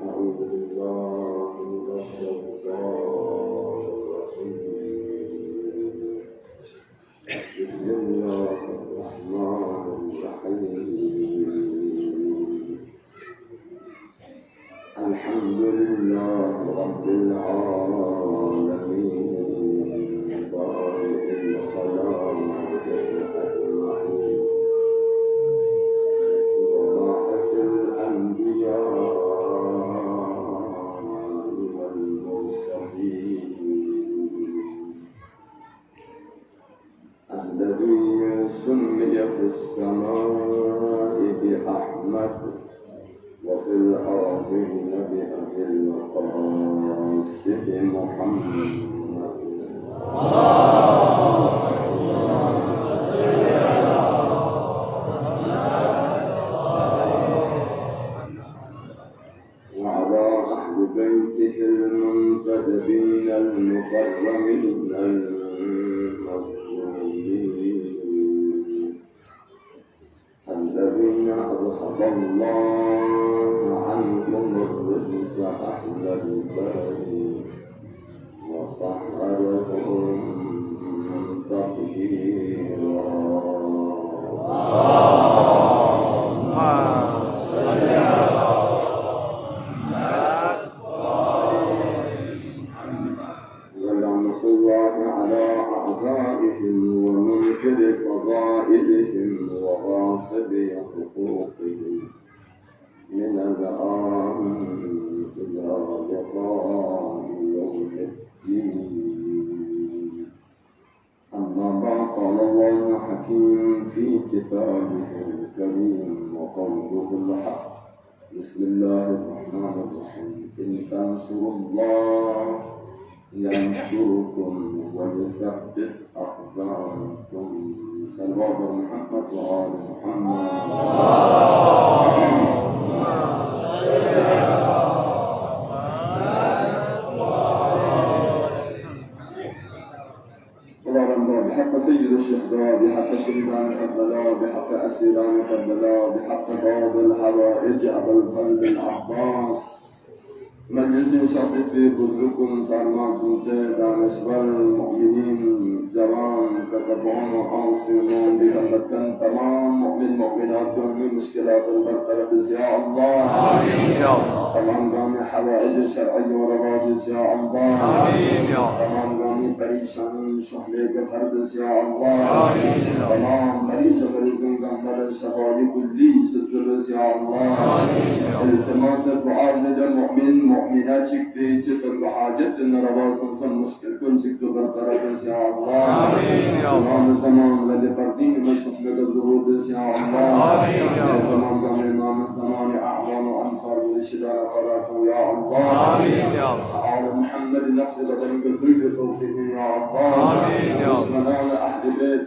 أعوذ بالله من الشيطان الرجيم. بسم الله الرحمن الرحيم. الحمد لله رب العالمين بارئ الخلائق أجمعين وباعث الأنبياء والمرسلين الذي سمي في السماء بأحمد وفي الأرضين بأبي القاسم محمد. وعلى أهل بيته المنتدبين المكرمين المسلمين الذين أذهب الله عنهم الرجس أهل البلد وطهرهم تطهيرا. ولعنة الله على أعدائهم ومنكر فضائلهم وغاصب حقوقهم من الآن إلى لقاء يوم الدين. أما بعد، قال الله الحكيم في كتابه الكريم وقوله الحق. بسم الله الرحمن الرحيم. إن تنصروا الله ينصركم ويثبت أقدامكم. صلوات محمد وآل محمد. بحق سيد الشيخ بحق شهدان كربلاء بحق أسيران كربلاء بحق باب الحوائج أبا الفضل العباس مجلس شخصي في بزركم سلمان سنسي دانشور المؤمنين جوان كتبون وأنصرون بكمتن تمام مؤمن مؤمنات جميع مشكلات البرطرة يا الله. آمين يا الله. تمام جميع حوائج الشرعية ورواجس يا الله. آمين يا الله. تمام جميع پریشانی شحنه كفرد يا الله. آمين يا الله. تمام مریضون جمال الشفاء كلي سترس يا الله. آمين يا الله. التماس دعاء ندى مؤمن مؤمنات شكتي جتر بحاجة النرواز انسان مشكل كن شكتو برطرة يا الله. آمين يا الله. تمام زمان لدي فردين مشرف لك الظهور يا الله. آمين يا الله. تمام جميع امام الزمان أعوان وأنصار ورشدان قراته يا الله. آمين يا الله. على محمد نفس لدنك الظلم توفيق يا الله. آمين يا الله. دشمنان أهل بيت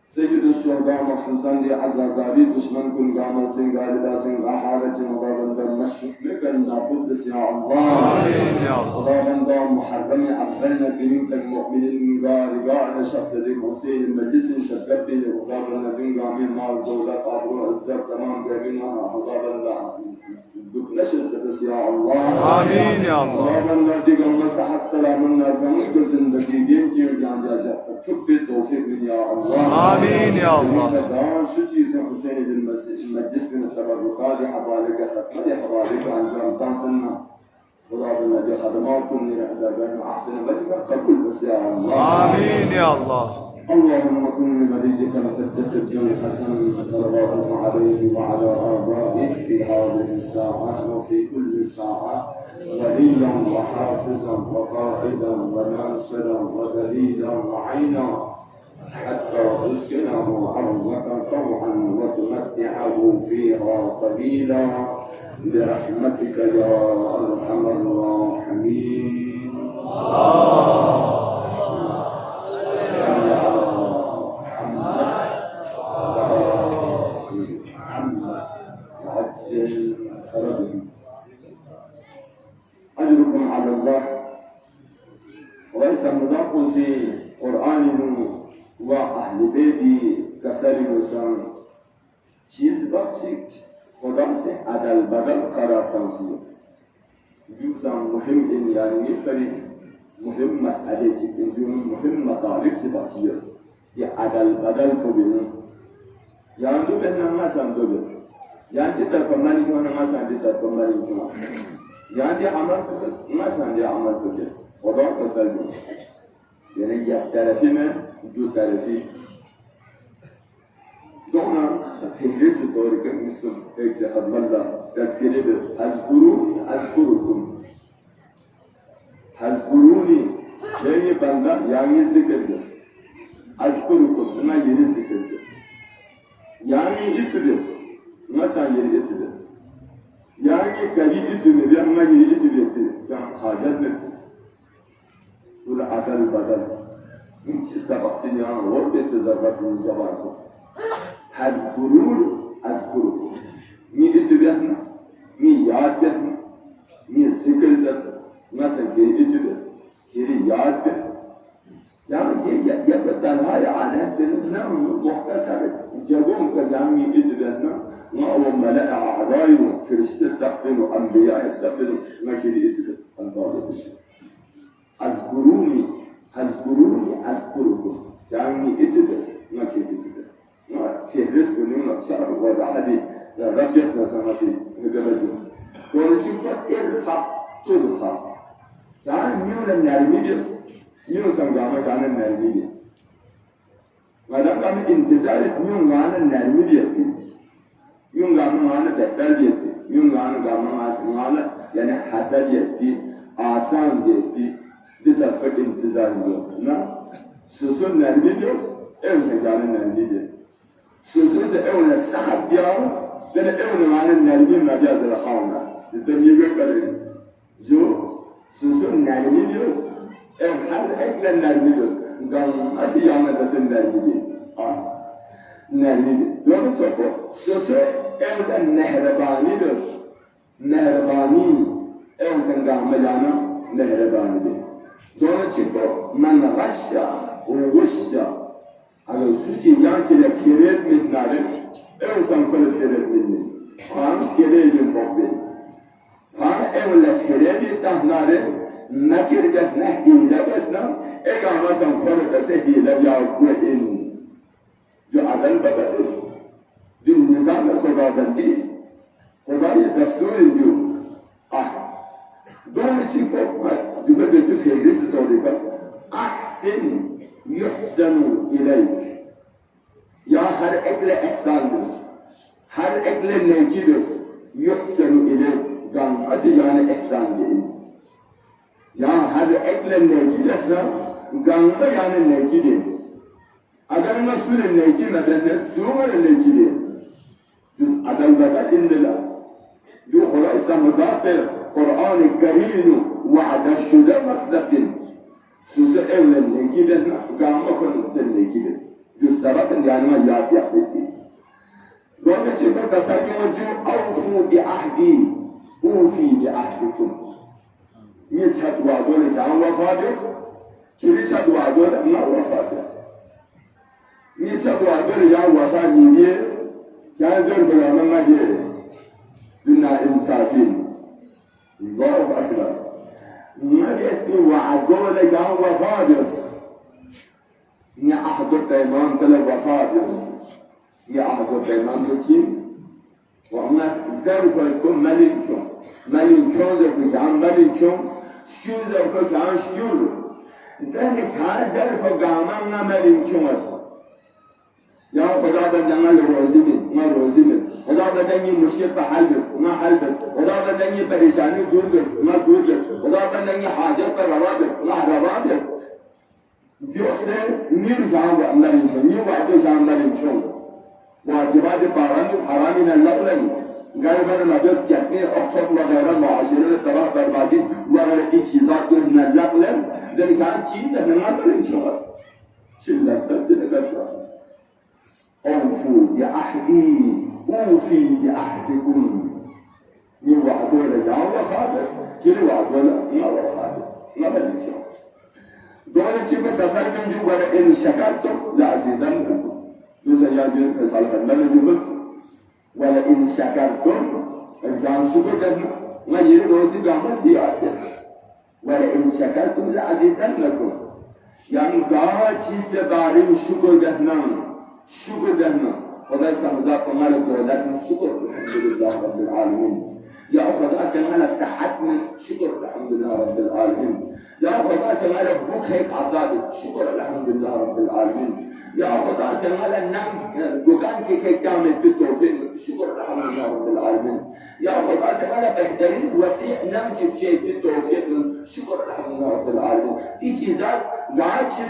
سيد الشهداء مخصوصا لعزاداري دشمن كن قامل سنگا لباسن حالة مضابندا مشرق لكن نابدس يا الله. آمين يا الله. مضابندا محرم عبدالنا بهم كالمؤمنين رجاء شخص ذيك حسين المجلس شكبه مضابندا بهم قامل مال دولة أبرو الزب تمام جميعا مضابندا نشر قدس يا الله. آمين يا الله. مضابندا ديك مسحت سلام النرفم كزندگي دين جير جان جاجات كبه توفيق من يا الله. آمين يا الله. دعوان سوچی سے حسین المجلس بن التبرکات حوالے ختمت حوالے کا انجام تنسنا خدا بنا خدماتكم لرحدابين أحسن وجهك قبول بس يا الله. آمين يا الله. اللهم كن لوليك لتتخذ حسنا صلوات عليه وعلى آبائه في هذه الساعة وفي كل ساعة وليا وحافظا وقائدا وناصرا ودليلا وعينا حتى تسكنه أرضك طوعا وتمتعه فيها قليلا برحمتك يا أرحم الراحمين. أجركم على الله وإسلام مزاقو سي قرآن و اهل بیتی کسری نسان چیز بخشی خدا سے عدل بدل قرار تنسیه جزء مهم إن يعني يفرق مهم مسألة إن مهم مطالب تبعية يعدل بدل كبيرة يعني دو بنا ما سندوب يعني تتكمل كمان ما سند تتكمل كمان يعني عمل بس ما سند عمل بس وضع تسلم يعني يختلفين دو تعرفين دونا فهرس الطريقة مثل هيك خدمة تذكير أذكركم هذكروني يعني بندا يعني ذكر بس أذكركم ما يري ذكر بس يعني إتبس ما سان يري إتبس يعني كلي إتبس ما يري إتبس كان حاجات ولا عدل بدل من تسبقتني أنا وربيت تزبط من جباركم هذكرون أذكركم مي إتبسنا مي ياد بسنا مي ذكر بس مثلا كي إتبس كي ياد بس يعني يبدأ هاي على نعم مختصر جابون كلامي إدبنا ما هو ملأ أعضائهم فرشت استغفروا أنبياء استغفروا ما كذي إدب البعض بشيء أذكروني أذكركم يعني إدبس ما كذي إدب ما في رزق اليوم شعر وضع هذه رجعتنا سنتي نقبلهم ونشوف إرفع ترفع يعني ميولا نرميدس ميون سنجامة كان النرميدي مادام كم انتظار ميون كان النرميدي ميون كان بهتر ميون كان يعني حسد آسان تتفق انتظار نا سوسن نرميديوس سنجامة النرميدي سوسن سأول السحب ياو لأن أول معنا النرميدي ما جاء ذا خامنا الدنيا كلهم جو سوسن نرميديوس هل إحنا نرميدوس قام أسيانا تسن نرميدي نرميدي لو تسوق سوسو إحنا نهربانيدوس نهرباني إحنا قام مجانا نهربانيدي دون شيء من غشة ووشة على سوتي يانتي لكيرت من نارن إحنا كل كيرت مني هم كيرت من بابين هم إحنا كيرت تهنارن نكر جت نحكي لبسنا إذا مثلا فرق سهي لبيع قوين جو عدل بدل جو نظام خدا دندي خدا دستور جو دون شيء كم جو بدو في هذه الطريقة أحسن يحسن إليك يا هر أكل إحسان بس هر أكل نجي بس يحسن إليك قام أسيان إحسان لي يا هذا أكل النجي لسنا قام يعني النجي ده أذا مسؤول النجي مثلا سوما النجي ده أذا بدأ إن لا جو خلاص مزاق القرآن الكريم وعد الشدة مصدق سوسة أكل النجي ده قام أكل النجي ده جو سبب يعني ما يأتي يأتي دوما شيء كسر يوجو أوفوا بعهدي أوفي بعهدكم مي تشدوا دول كان وفادس كلي تشدوا دول ما وفادس مي تشدوا دول يا وفاني كان زر بلا ما دي لنا انصافين الله اكبر ما يسمي وعدول كان وفادس ني احد تيمان تل وفادس ني احد تيمان دوتين وأنا ذلك يكون ملكهم ذلك كان ملكهم شكول ذلك كان شكول ذلك هذا فقامنا ملكهم يا خدا بدنا ما روزين خدا بدنا مشكلة بحل ما حل خدا بدنا بريشاني دور ما دور خدا بدنا حاجة ما رواد جوسه نير جام ملكهم نير بعد جام ملكهم واجبات باران حرامين اللبلن غير ما بس جتني أكثر وغير معاشرة الطرف بربادي وغير دي چیزات من اللبلن ذلك كان چیز نمطلن شما شلت تلقسوا أوفوا بأحدكم من وعدوا لجاء وفادس كل وعدوا ما وفادس ما بلن شما دولة چيبه تصرف جو وإن شكرتم لأزيدنكم يجب كسالة المال جفت ولا إن شكرتم إن كان شكر ما يريد روزي قامة زيادة ولئن شكرتم لأزيدنكم يعني قاعد چیز به باره شکر دهنا خدا سمزا کمال دولت من شکر الحمدلله رب العالمين يا خدا سمعنا صحت من شكر الحمد لله رب العالمين يا خدا سمعنا بوك هيك عطابك شكر الحمد لله رب العالمين يا خدا سمعنا نم دوكانتي هيك تعمل في التوفيق شكر الحمد لله رب العالمين يا خدا سمعنا بهدرين وسيع نمشي في شيء في التوفيق من شكر الحمد لله رب العالمين دي چیزات قاعد چیز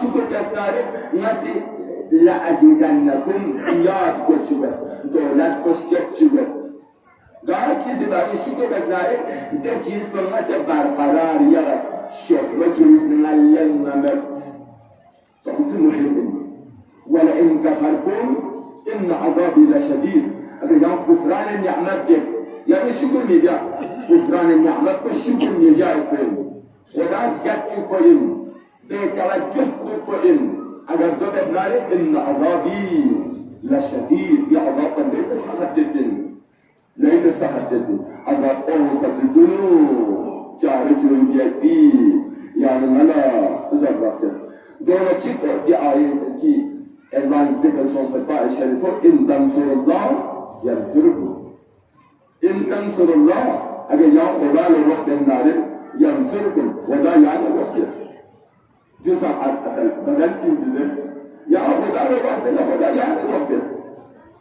شكر كسناره نسي لأزيدنكم زياد كشبه دولت كشكت شبه قاعد چیز باری شکر بزناره ده چیز پر مثل برقرار یا شهوه چیز نلن نمت فقط مهم ولئن كفرتم إن عذابي لشديد اگر یان کفران نعمت دید یعنی شکر میگه کفران نعمت کو شکر میگه کن خدا شک کنیم به توجه کنیم اگر دو بدناره إن عذابي لشديد يا عذاب لين السحر جدا لين السحر جدا عذاب أول كتلتنو جارج بيدي يعني ملا زرقة دولة شكر دي آية كي إعلان ذكر صوت الباء الشريف إن تنصر الله ينصركم إن تنصر الله أجل يا خدا لوقت النار ينصركم ودا يعني وقت جسم بدل تنزل يا خدا لوقت خدا يعني وقت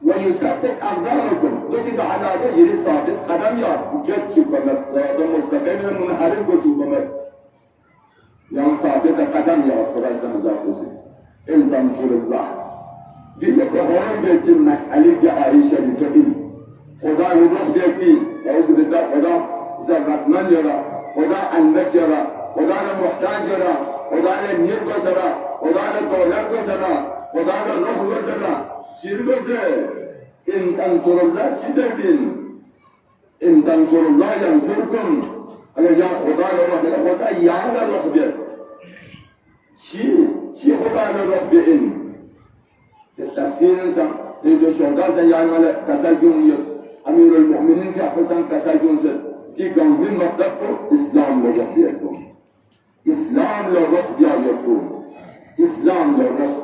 ويثبت أقدامكم ضد على غير ثابت قدم يا جد شبمت صراط مستقيم منحرف شبمت يا ثابت قدم يا خدا سمزاقوسي إن تنصر الله بيك هون بيت المسألة دي عائشة بفعل خدا يروح بيتي أعوذ بالله خدا زرق من يرى خدا أنك يرى خدا المحتاج يرى خدا النير گذرا خدا الدولت گذرا خدا الروح گذرا چیر گذر إن تنصر الله چی دردین إن تنصر الله ينصركم اگر یا خدا الروح بیاد خدا یا الروح بیاد چی خدا الروح بیاد تفسیر انسان سید الشهداء زیان مال کساجون امیر المؤمنین سے حسن کساجون سے کی گنگین مصدق کو اسلام لگا بیاد إسلام للروح يكون إسلام للروح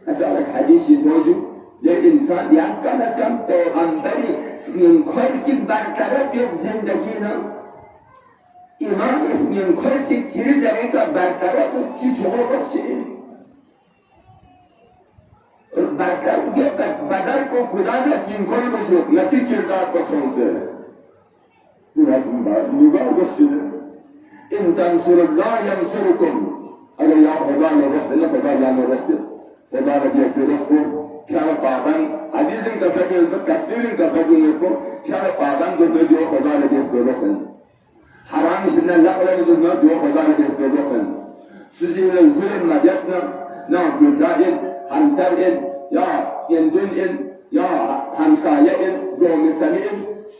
أسألك حديث يتوجه للإنسان يعني كان كم پیغمبری من كل شيء برطرف یک زندگینا إمام من كل شيء كيري زمینka برطرف چی شما بخشید برطرف یک بدل کو خدا دست من كل بشید نتی کردار بکنسه نگاه بشیده إن تنصر الله ينصركم أنا يا خدا لرحب الله خدا يا لرحب خدا رجعت رحبه كان قابن حديث كسبيل تفسير كسبيل يكون كان قابن جو جو خدا رجعت رحبه حرام شدنا لا ولا نجنا جو خدا رجعت رحبه سجين الظلم نجسنا نعم كلائن همسائن يا يندون يا همسائن دوم سمين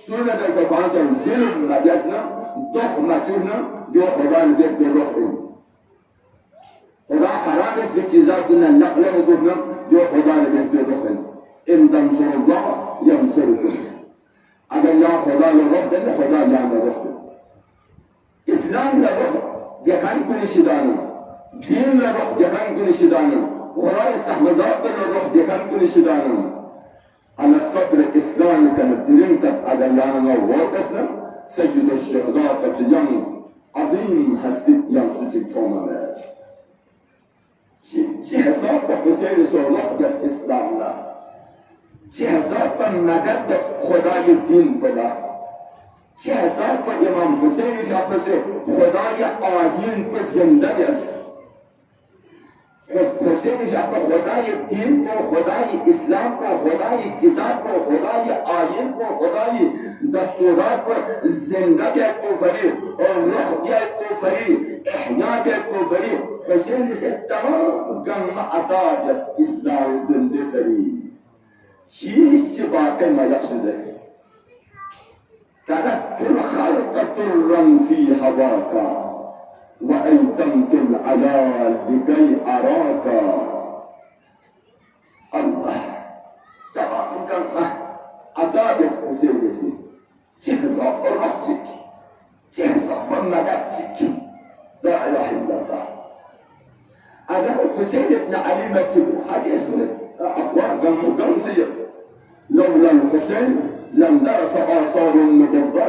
سنة زبان الظلم نجسنا ضخمتنا جو خدا نجس برحبه خدا حرام است به چیزات دنیا نقل و دنیا جو خدا نجس برحبه إن تنصر الله ينصركم اگر یا خدا لروح دنیا خدا یا لروح اسلام لروح یکن کنشی دانم دین لروح یکن کنشی دانم خدا استحمزات لروح یکن کنشی دانم على الصدر الإسلامي كانت تلمتك أديانا ووقسنا سيد الشهداء قتليان عظيم هستید ينسوتي تومنا چه حساب حسین صلح بس اسلام لا چه حساب مدد بس خدای دین بلا چه حساب امام حسین بس خدای آیین بس زنده بس حسین جب خدای دین کو خدای اسلام کو خدای کتاب کو خدای آیین کو خدای دستورات کو زنده بیاد کو فرید اور روح بیاد کو فرید احیا بیاد کو فرید حسین سے تمام گم عطا جس اسلام زنده فرید چیز باتیں میسر تركت الخلق طرا في هواك وأيتمت العيال لكي أراك الله تعالى Hüseyin'si. Cihza Oracik. Cihza Madaccik. La ilahe illallah. Agar Hüseyin ibn Ali Mesud hadis bunu akbar gamsiyet. لولا الحسين لم درس آثار النبوة.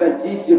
25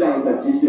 25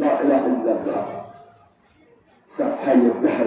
لا إله إلا الله. صفحة الدهر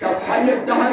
صفحة الدهر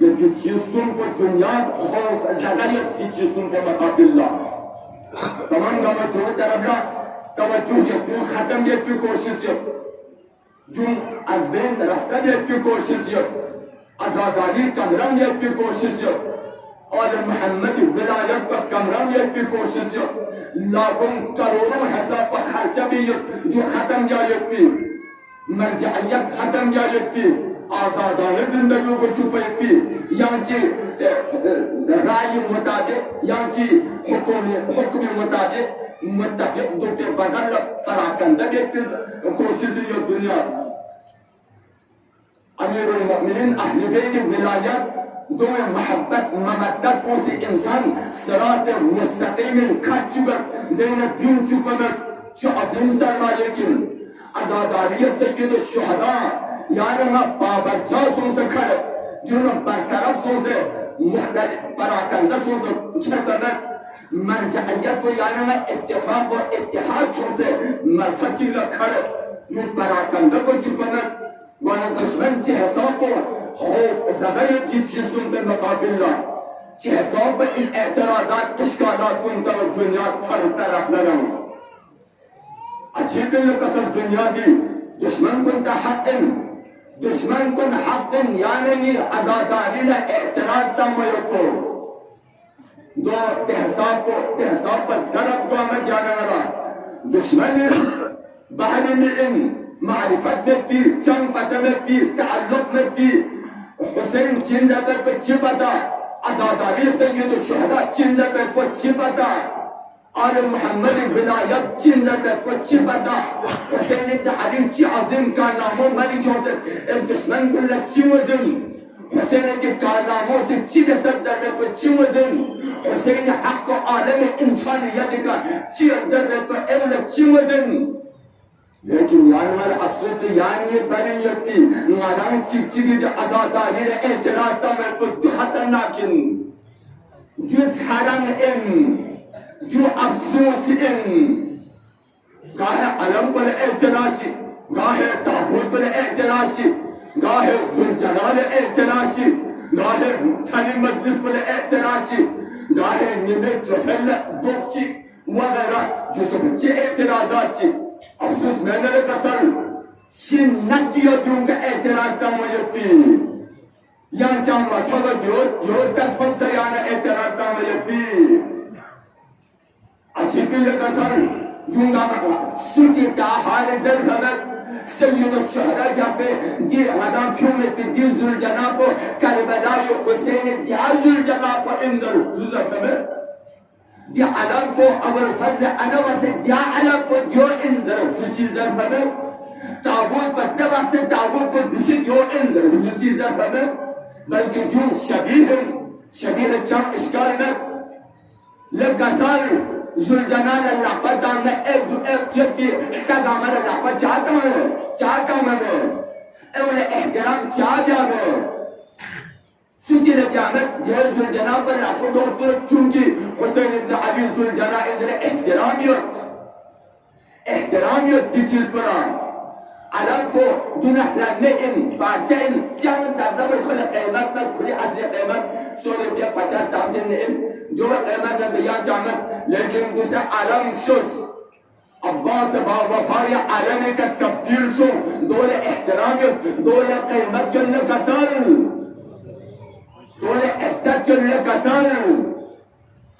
یکی چیزتون کو دنیا خوف زده یکی چیزتون کو مقابل تمام گما دو طرف را توجه یکون ختم یکی کوشش یک جون از بین رفتن یکی کوشش یک آزادی کمران یکی کوشش یک آل محمد ولایت و کمران یکی کوشش یک لاکھوں کروڑوں حساب و خرچہ بھی جو ختم یا یکی مرجعیت ختم یا یکی آزادانه زندگی کو چھپے کی یعنی رائے مطابق یعنی حکم مطابق متفق دو کے بدل پراکنده ایک کوشش یہ دنیا امیر المؤمنین اہل بیت ولایت دو محبت مودت کو سے انسان صراط مستقیم کھٹ چکا دین دین چکا چھ عظیم سرمایہ کی آزاداری سید الشہداء یعنی ما بابرچا سن سے کھڑے جنہوں برطرف سن سے مختلف پراکنده سن سے چھتنک مرجعیت کو یعنی ما اتفاق و اتحاد سن سے مرفچی لکھڑے جو پراکنده کو چھپنک وانا دشمن چه حساب کو خوف زبایت کی چیز سن پہ مقابل لا چه حساب این اعتراضات اشکالات کنتا و دنیا ہر طرف لگم اچھی دل قصد دنیا دی دشمن کنتا حق دشمن کن حق یعنی ازاداری لا اعتراض تا میکو دو تحساب پر درب کو آمد جانا رہا دشمن بحر میں معرفت میں پیر چنگ پتہ میں پیر تعلق میں پیر حسین چندہ پر کو چی پتا ازاداری سید الشہداء چندہ پر کو چی پتا آل محمد ولایت چندہ پر کو چی پتا حسین تعلیم چی عظیم کارناموں ملی جوزر دشمن کو لچی وزن حسین کے کارناموں سے چی دست در پر چی وزن حسین حق و عالم انسانیت کا چی در پر لچی وزن لیکن یعنی مال افسوس یعنی برین یکی مادام چیچی دی ازاداری ر اعتراض تا میں کو خطرناکن جو حرام جو افسوس گاہ علم پر اعتراضی گاہ تابوت پر اعتراضی گاہ ذوالجلال اعتراضی گاہ ثانی مجلس پر اعتراضی گاہ نمت رحل دوچی وغیرہ جو سب چی اعتراضات چی افسوس میں نے قصر چین نکیو دوں کا اعتراض دا میپی یہاں چاہوں تھوڑا جو ست فن سے یانا اعتراض دا میپی اچھی پی لے قصر دوں گا سوچی تا حال زلزلت سید الشہداء جا پہ دی غدا کیوں میں پی دی ذوالجناح کو کربلائی حسین دیا ذوالجناح کو اندر زلزلت میں دیا علم کو اول فضل انو سے دیا علم کو جو اندر سچی ضرب میں تابوت پر دبا سے تابوت کو دسی جو اندر سچی ضرب میں بلکہ جو شبیر چم اشکال میں لگسال ذوالجلال اللہ پر دامنا ایک یکی احتدام اللہ پر چاہتا ہوں میں اول احترام چاہ دیا میں سچی قیامت یہ ذوالجلال پر راتوں دور پر چونکہ حسین ابن علی ذوالجلال اندر احترامیت کی چیز پر علم کو دنہ لگنے ان بارچہ ان چاہم زردہ میں کھلے قیمت میں کھلی اصلی قیمت سونے پیا 50 سامسن ان جو قیمت میں بیان چاہمت لیکن دوسرے علم شس عباس با وفای علمی کا تبدیل سو دول احترامیت دول قیمت جلنے کسل دول عزت جلنے کسل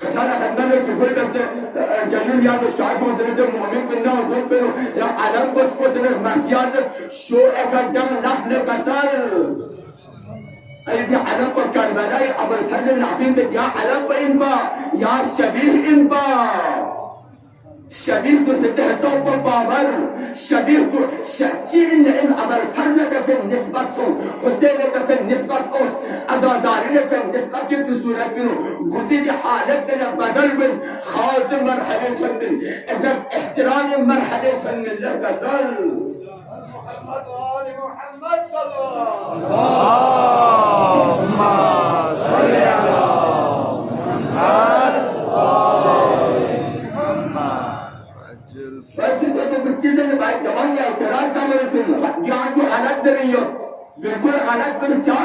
کسانا خندن میں کفر کرتے جلیل یاد شاہد و زرد مومن بننا و دن پرو یا علم بس کو زرد مرسیات شو اکدم نحن کسل ایدی علم پر کربلائی ابو الفضل نعبین دے یا علم پر ان با یا شبیح ان با شبیح کو سدہ سو پر باور شبیح کو شچی ان ابو الفضل کسے نسبت سو حسین کسے نسبت اس ازاداری کسے نسبت کی صورت بنو گھٹی دی حالت بنا بدل بن خاص مرحلے چندن عزت احترام مرحلے چندن لکسل محمد و آل محمد صلی اللہم صلی علی محمد و آل محمد بس تو کچھ چیزیں نے بھائی جوان یا اعتراض کا میرے یہاں جو حالت ذریعہ بالکل حالت پر چاہ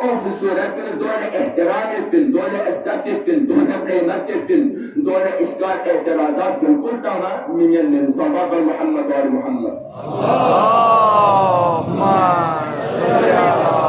أوف صورة دون احترام دون عزة دون قيمة دون إشكال اعتراضات كل تمام من النصاب محمد وآل محمد اللهم صل على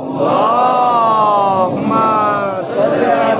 اللهم صل على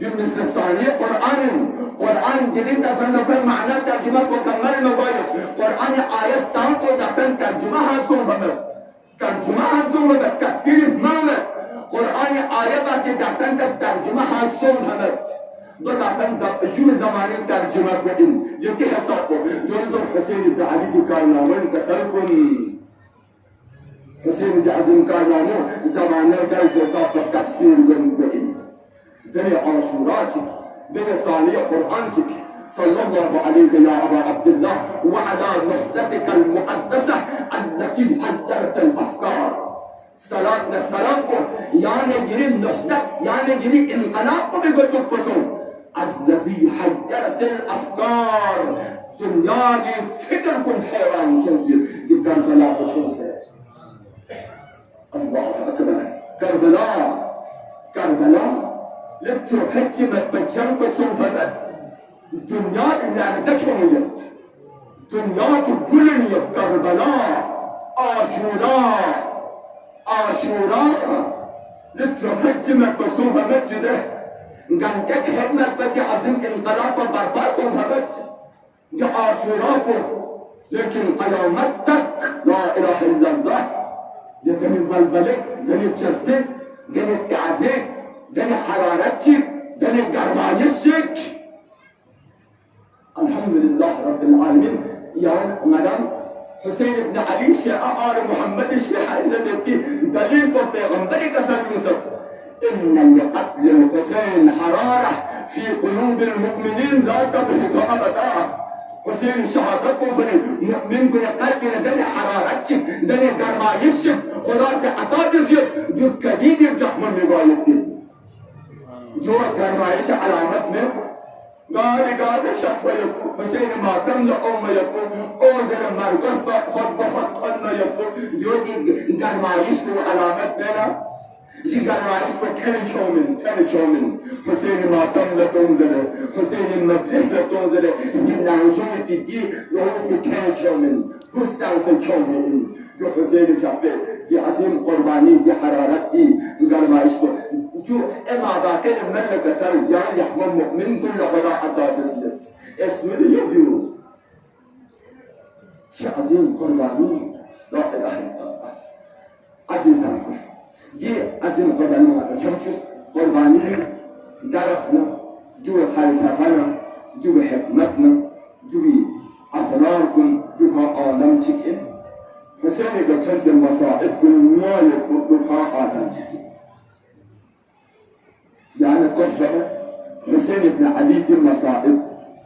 بالنسبة للثانية قرآن جديد أظن كل معناه ترجمة مكمل مبارك قرآن آيات ساعات ودفن ترجمها صوبة ترجمها صوبة تفسير ماما قرآن آيات أشي دفن ترجمها صوبة دو دفن شو زمان ترجمة بدين يكي حسابه جنزم حسين بن علي دي كارنامون كسركم حسين بن عزيم كارنامون زمانه دل حساب تفسير بدين دنيا عاشوراتك دنيا ثانية قرآنك صلى الله عليه يا أبا عبد الله وعلى نهضتك المقدسة التي حجرت الأفكار صلاة السلام يعني جري النهضة يعني جري انقلاب بقلب بصر الذي حجرت الأفكار دنيا دي فكركم حيران شوفي دي كربلاء وشوفي الله أكبر كربلاء لبتو حجي متبجن بصنفنا الدنيا اللي عرفتشميت دنيا تقولني كربلاء عاشوراء لبتو حجي متبصنفنا مجده قانتك حكمة بدي عظيم انقلاب وبرباء صنفنت دي عاشوراء لكن قيامتك لا إله إلا الله يدني البلبلك دني الجذبك دني التعذيب دني حرارتك دني قرمانيشك الحمد لله رب العالمين يا مدام حسين بن علي شيخ آل محمد الشيخ الذي دليل بيغمبرك صلى يوسف إن لقتل الحسين حرارة في قلوب المؤمنين لا تبلغ أبدا حسين شهادته في المؤمن كل قلبنا دني حرارتك دني قرمانيشك خلاص أتادزيك جو كبير الجحم من روايتك جو گرمائش علامت میں گاڑ شفا یکو حسین ماتم لأم یکو اوزر مرگس با خود بخود خود یکو جو دی گرمائش کو علامت میں نا دی گرمائش کو تن چومن حسین ماتم لتنزل حسین مبلغ لتنزل دی نعوشون دی روسی تن چومن حسن سے چومن جو حسین شفا دی عظیم قربانی دی حرارت دی گرمائش کو جو اما باقي الملك سر يعني يحمل مؤمن كل خدا حتى تسلت اسم اليديو شيء عظيم قرباني لا اله الا الله عزيزا دي عظيم قرباني شمس قرباني درسنا جو خليفه gibi hikmetme, gibi asrarkun, gibi alem çıkın. Hüseyin'i götürken masaib günün muayet mutlaka alem çıkın. Yani kosbara Hüseyin ibn Ali di masaib,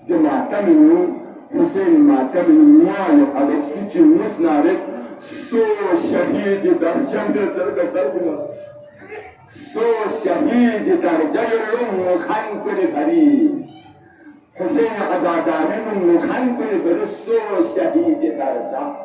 di mahteminu, Hüseyin mahteminu muayet adet fikir musnaret, so şehidi dercendedir kasar buna. So şehidi derceyulun mukhan kuni fari. Hüseyin azadanenin mukhan kuni fari so şehidi derce.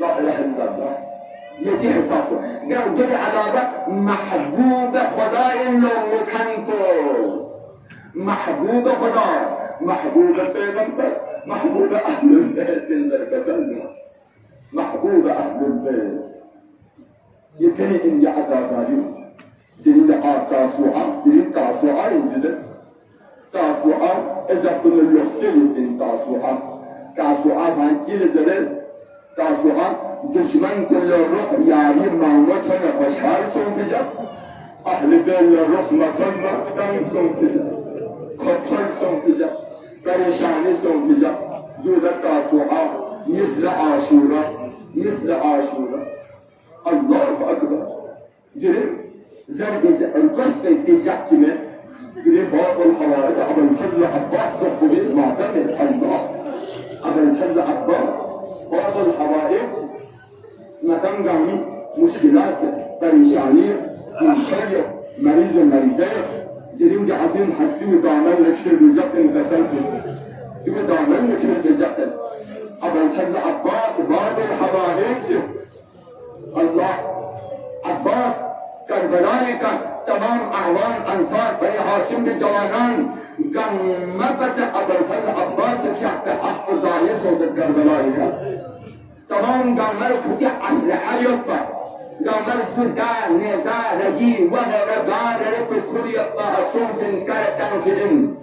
لا إله إلا الله يدي حسابه قال دل علاقة محبوب خداي إنه مكانكو محبوب خدا محبوب البيغمبر محبوب أهل البيت البركسلنا محبوب أهل البيت يتني إن يعزاد عليهم دليل تاسوعة دليل تاسوعة ينجد تاسوعة إذا كنا اللحسين من تاسوعة من جيل زلل تاسوعا دشمن كل الروح يعني موتنا خوشحال سوتجا أهل بيل الروح مكان مقدم سوتجا خطر سوتجا پریشانی سوتجا دودة تاسوعا مثل عاشورا الله أكبر جرم زرد القصد التجاعت من جرم باب الحوارج أبو الفضل عباس صحبه معتمد الله أبو الفضل عباس بعض الحوائج مكان جاني مشكلات پریشانی مخير مريض المريضين جريم دي عظيم حسبي ودعمان نشكر بجات انغسل كيف دعمان نشكر بجات أبو الفضل عباس بعض الحوائج الله عباس كربلائي کا تمام اعوان انصار بني هاشم بجوانان قمت ابو الفضل عباس شعب حق زايس وزد كربلائي کا تمام قامل فتح اسلحه يطلع قامل سودان نزاع رجي وغيره غار ركض كل يطلع صوت كارتان فيلم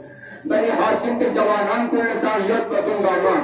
بني هاشم بجوانان كل سان يطلع قامان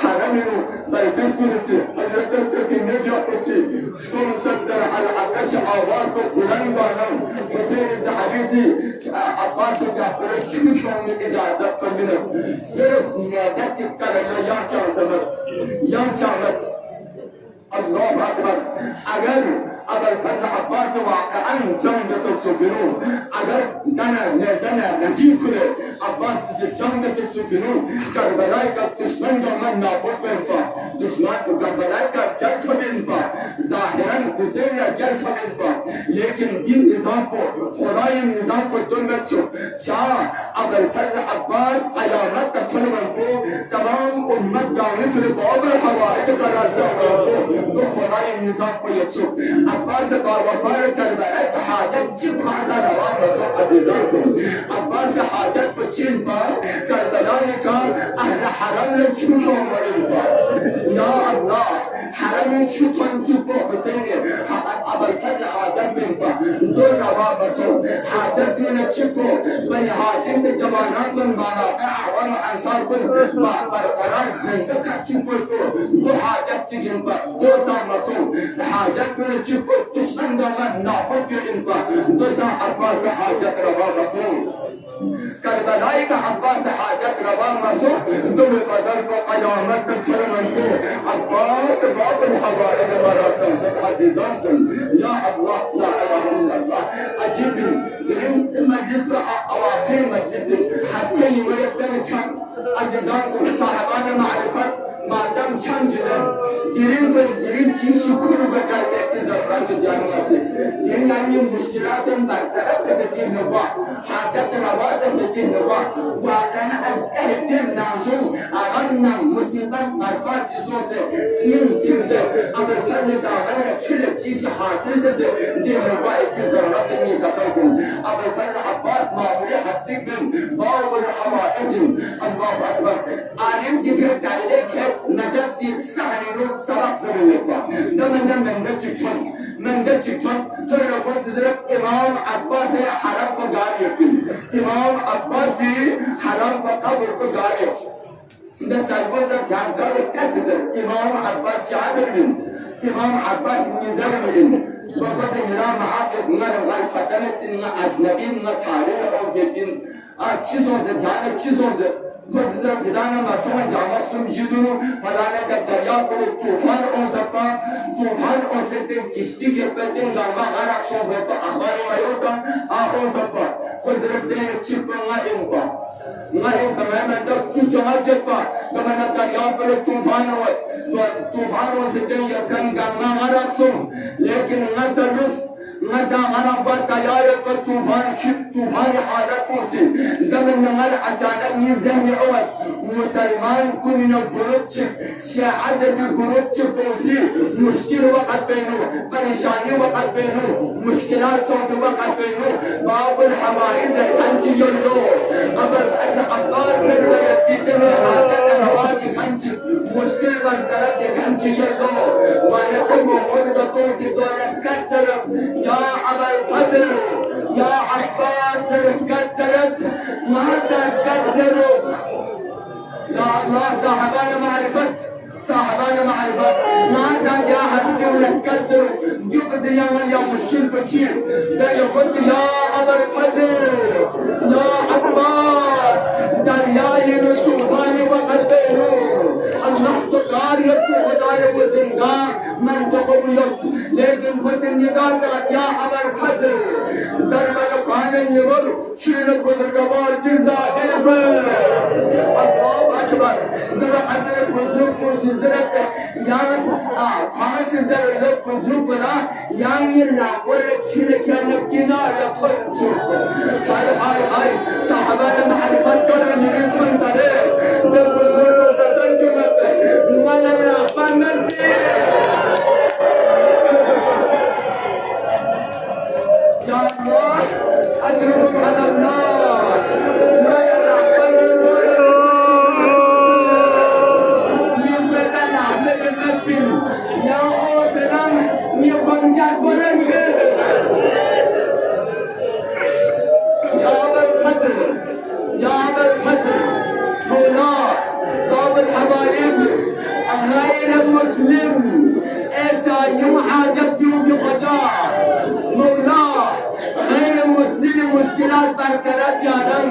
حرمه بيت كرسي الرقص في نجا قصي سكون صدر على عكش آواز بلند بانم حسين الدحبيسي عباس جعفر شمشون من إجازة منه صرف نادت كرلا يا چانسمت يا چانت الله أكبر أجر أبل فضل عباس واقعا جنگ سفرون أجر دنا نزنا نجيب كره عباس جنگ سفرون کربلای کا دشمن من نابود بنفا دشمن کربلای کا جل بنفا ظاهرا حسین جل بنفا لیکن دین نظام کو خدای نظام کو دنبت شو شاہ أبل فضل عباس علامت کا کلمن کو تمام امت جانب سے باب الحوائج قرار دیا تو خدای نظام کو یچو عباس وفار کربلای کا حاجت چپ مانا روان رسول عزیزانکم عباس حاجت کو چین پا کربلای کا اهل حرم لشوشون ورنبا یا الله حرم شوشون چپو حسین عبل فضل حاجت بنبا دو نوا بسو حاجت دینا چپو بنی هاشم به جوانان بن بانا اعوان انصار بن برقرار زندگا چپو دو حاجت چگن با دو سان مسو حاجت دینا چپو دشمن دامن نافذ بنبا دو سان عباس حاجت روا بسو کربلای کا عباس حاجت روا مسو دل بدل کو قیامت کرمن کو عباس باب الحوائج مرات سے عزیزان یا اللہ لا اله الا الله عجیب دین مجلس اواخر مجلس حسین ويبدأ چند عزیزان کو صاحبان معرفت مادام چند جدن دیرین چی شکر بکرده ازدار جانو نسی دیرین يعني مشكلات برطرف تسديه نبا حاجات رواد تسديه نبا وكان أذكرتم ناشو أغنى مصيبة مرفات جزوز سنين سبزة أبو الفرد دعوانا كل تيش حاصل دزة دي نبا إكزارات ميقاتكم أبو الفرد عباس ماموري حسيب من باور حوائج الله أكبر عالم جبرت عليك نجف في سحرينو سرق زرنبا دمنا من نجفن من نجفن ترى فسدرك إمام عباس حرام بقاري إمام عباس حرام بقبر بقاري ده تلبوزة كان قال كسر إمام عباس شعر من إمام عباس نزار من بقول إلى معاقس نرى غير فتنة إن أجنبي نتعرف أو جدين چیزوں سے جانے چیزوں سے گزر فلانا ماتوما جامع سمجھدنو فلانا کا دریا کو طوفان او سپا طوفان او سپا کشتی کے پتن گاما غرق سو سپا اخبار ویوسا آخو سپا گزر دین چپا انپا تماما دست کچھ سپا گمانا دریا کو طوفان او سپا یکن گاما غرق سم لیکن نتلس ماذا غربت يارك طوفان حالته سي دمن نمر أجانب نزهم أول مسلمان كنا جروتش شاعد بجروتش بوسي مشكلة وقت بينه پریشانی وقت بينه مشكلات صوت وقت بينه باب الحوائج الحنج يلو قبل أن عباس من ويكيدنا هذا الهواجي حنج مشكلة والدرد الحنج يلو ونحن موجودة توسي دون اسكتر يا أبا الفضل يا عباس تسكترت ما تسكترت يا الله صاحبان معرفت ما زاد يا حسي ولا سكترت جبت يا من يا مشكل بشير ده يقول يا أبا الفضل يا عباس درياي نشوفاني وقلبينه النهض قارية خداي وزنقا من تقويت لكن كنت النقاط يا أبا الفضل دربنا كان يقول شيلك بالقبار جزا إلفا الله أكبر درب أنك بزلوك وزلك يا خمس زر لك بزلوك بنا يعني لا ولك شيلك يا نبكينا لقل شوف هاي صاحبنا معرفة كل من انتم تريد بزلوك وزلك وانا من أخبار يا الله أجرك على النار لا يرحمن من بدن عمل المسلم يا أوسلام يكون جاد بلنك يا أبا الفضل يا أبا الفضل مولا باب الحوائج غير المسلم إيسا يوم حاجت يوم في قضاء مولا غير مسلم مشكلات برقرار يارن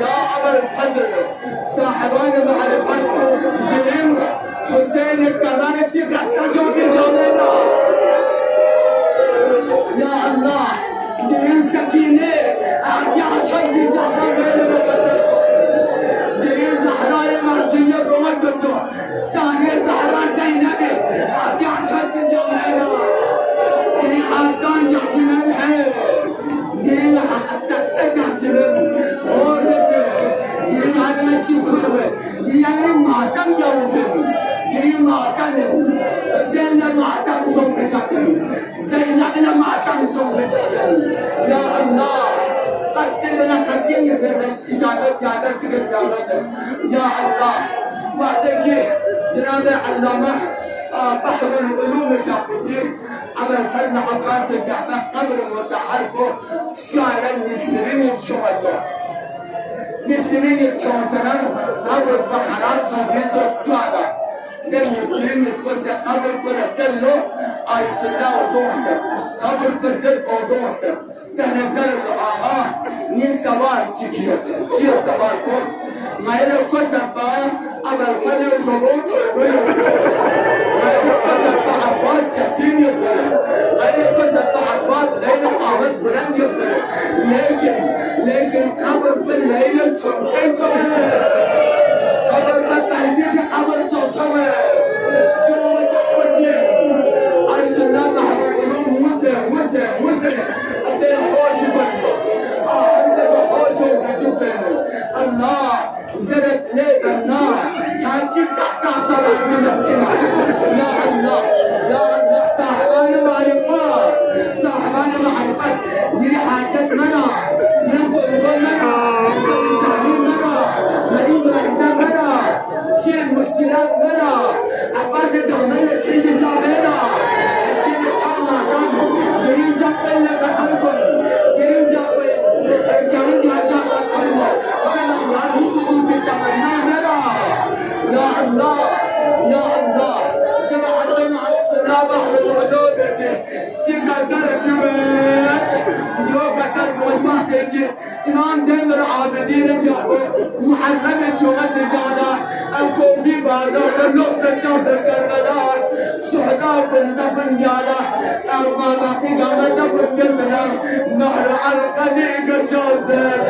يا أبا الفضل صاحبان معرفت دلیم حسین کمال شکر سجو بزامنا يا الله دلیم سکینه آگه عشق بزامنا بین مقصد دلیم زهرای مرضیه رومت بزو ثانیه زهرا زینبی آگه عشق بزامنا دلیم آسان جحشمن ہے دلیم حقیقت جحشمن يعني معتم يوزن دي معتم زين معتم صوم بشكل زين احنا معتم صوم بشكل يا الله قسم لنا خزين يفرش إشارة زيادة سكر زيادة يا الله وعدك جناب علامة بحر العلوم الشاقسي على الفن عباس الجعبة قبر المتحرك شعلا يسرين الشهداء مسلمين يتشوفنان قبر بحران صوفين السعادة المسلمين يسكت قبر كل تلو آية الله ودوحته قبر كل تلو ودوحته نظر آقا نی سوال چیه سوال کن مایل کسب با اول فل زبون مایل کسب با عباد جسیم یکره مایل کسب با عباد لیل قاوت بلند یکره لیکن قبر باللیل سمکن کنه قبر بالتحدیث قبر سلطمه جوم تحوجی عید الله تحوی قلوب مسلم أدي خوش بنو عندك خوش وجود بنو الله زرت ليك النار حاجيك كعصر زرت يا الله صاحبان معرفات دي حاجات منع نقول منع شامل منع مريض الإنسان منع شيء المشكلات منع عباد الدولة شيء جابنا الشيء تحمل دم إمام دين العابدين جابوا محرمة شوغة سجادة الكوفي بازار النقطة شوط الكربلاء شهداء دفن بيالا أربعة قامة دفن بالسلام نهر القديق شوزد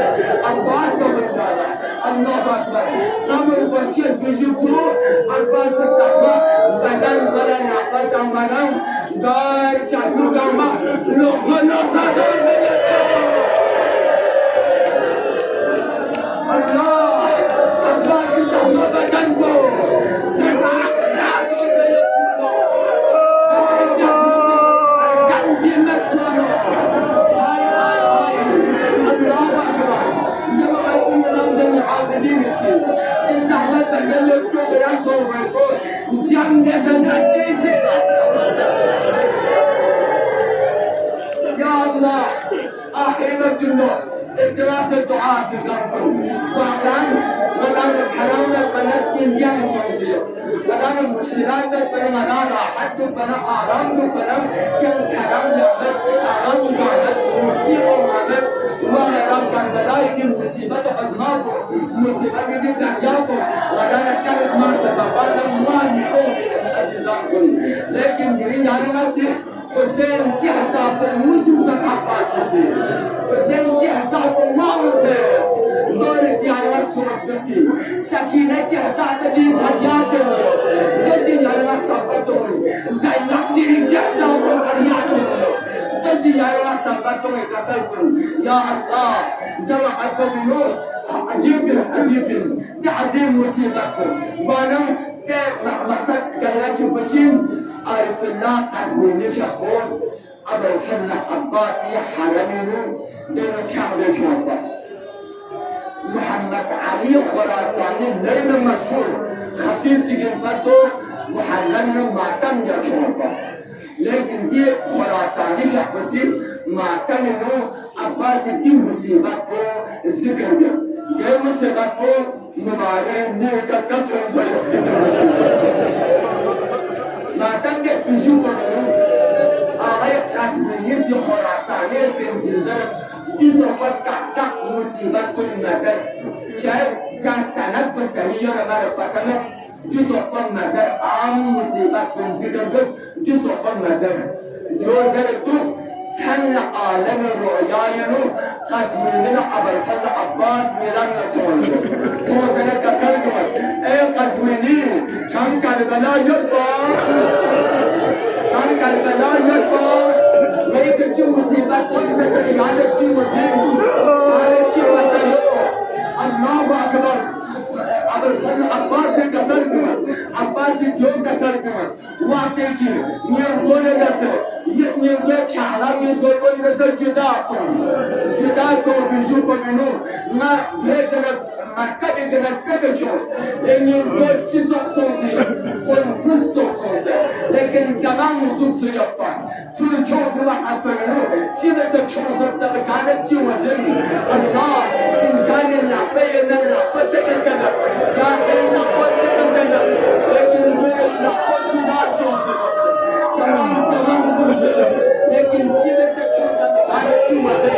عباس بغدالا الله أكبر قبر بشير بجبتو عباس الصحبة بدن بلا نعبة منام دار شعبو قامة لغة الله كتاب بدنكو يا الله آخرة النور الدراسة الدعاء في ذنبهم وعلان مدان الحرام البنات من جانب سوزية مدان المشكلات البنات حتى البنات آرام البنات كان حرام يعمل آرام يعمل مصيبة وعمل وغيرام كان بلايك مصيبة أزماته مصيبة دي تحياته مدان الكلمة ما سببات ما نحوه أزيزانكم لكن جرين يعني مسيح حسين تحت الوجود العباس حسين تحت المعرفة دورت يعني مسورة بسي سكينتي تحت دي هدياتهم دجي يعني مسابتهم زينبتي تحت وقرياتهم دجي يعني مسابتهم كسلكم يا الله دلعكم نور عجيب دي عظيم مصيبتكم وانا مسك كلاتي بجين آية الله تزويني شخون أبو حنا عباسي حرمينو دينو كامل شوطة محمد علي خراساني لين مشهور خطيب تجين بدو محلن ماتم يا شوطة لكن دي خراساني شخصي ماتمينو عباسي دي مصيبتو الذكر دي مصيبتو مبارين نيكا تتهم ما تنجح في جوبا آغاية قاسمينيس يخراساني بنتظر دي توقف تحتك مصيبة كل نظر شايف جان سند بسهية رمار فتنة دي توقف نظر عام مصيبة كل ذكر دس دي توقف نظر ديو ذر دس سن عالم رؤياينو قاسمينينا أبل فضل عباس ميلان نتولو تو ذر كسر دمت اي قاسميني كان كربلا يرضى كان كربلا يرضى ما يكتشي مصيبة كنت هذا شيء مصيب هذا شيء مدلو الله أكبر عباس كسر دمت عباس جو كسر دمت واقعي نيرغون نسر يتنيرغون كعلام يزغون نسر جداسون بيشوفوا منو ما هيكنا مركب يدنا سكتشون ينيرغون شيزوك صوتي ونفستوك صوتي لكن كمان مزوك سيطان تلتشوك نوحا فمنو شيبسة تشوزك تبكانت شي وزني الله إنسان النحبية من النحبة سكت كذا داخل النحبة سكت كذا لكن هو النحبة جداسون كمان مزوك لكن شيبسة تشوزك تبكانت شي وزني